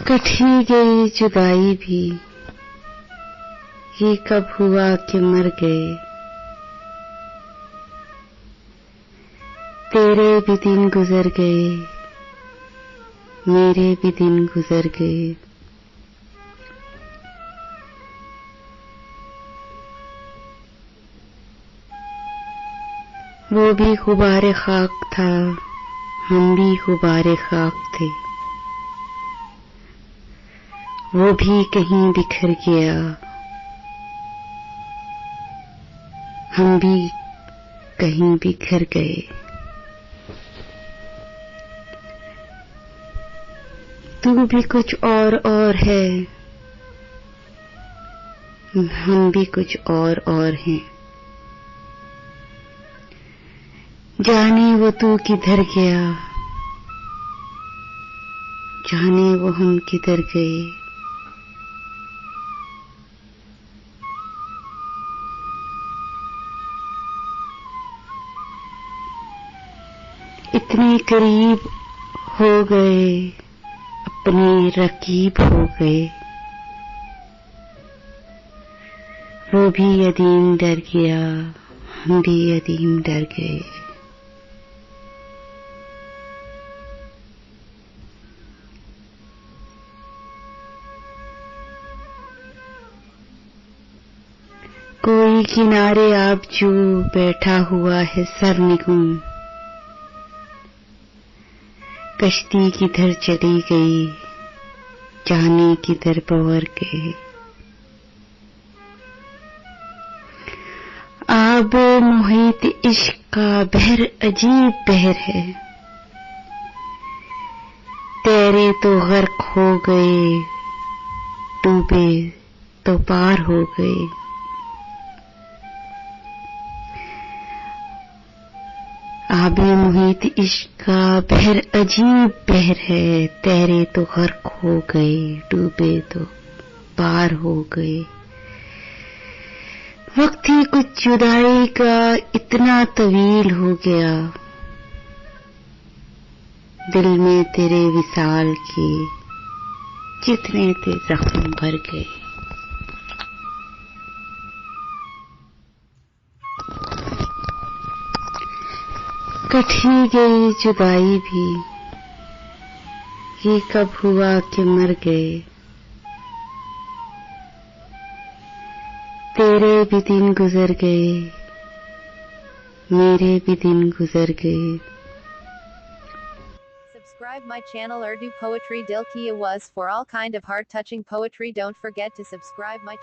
कटी गई जुदाई भी, ये कब हुआ कि मर गए। तेरे भी दिन गुजर गए, मेरे भी दिन गुजर गए। वो भी गुबारे खाक था, हम भी गुबारे खाक थे। वो भी कहीं बिखर गया, हम भी कहीं बिखर गए। तू भी कुछ और है, हम भी कुछ और हैं। जाने वो तू किधर गया, जाने वो हम किधर गए। इतने करीब हो गए, अपने रकीब हो गए। वो भी यदीम डर गया, हम भी यदीम डर गए। कोई किनारे आबजू बैठा हुआ है सरनिगुम। कश्ती किधर चली गई, जाने किधर पवर गए। आब मुहित इश्क का बहर अजीब बहर है। तैरे तो गर्क हो गए, डूबे तो पार हो गए। आबे मुहित इश्क का बहर अजीब बहर है। तैरे तो गर्क हो गए, डूबे तो पार हो गए। वक्त ही कुछ जुदाई का इतना तवील हो गया, दिल में तेरे विसाल के जितने थे जख्म भर गए। कटी गई जुदाई भी, ये कब हुआ कि मर गए। तेरे भी दिन गुजर गए, मेरे भी दिन गुजर गए। Subscribe my channel Urdu Poetry Dil Ki Awaz for all kind of heart touching poetry. Don't forget to subscribe my channel.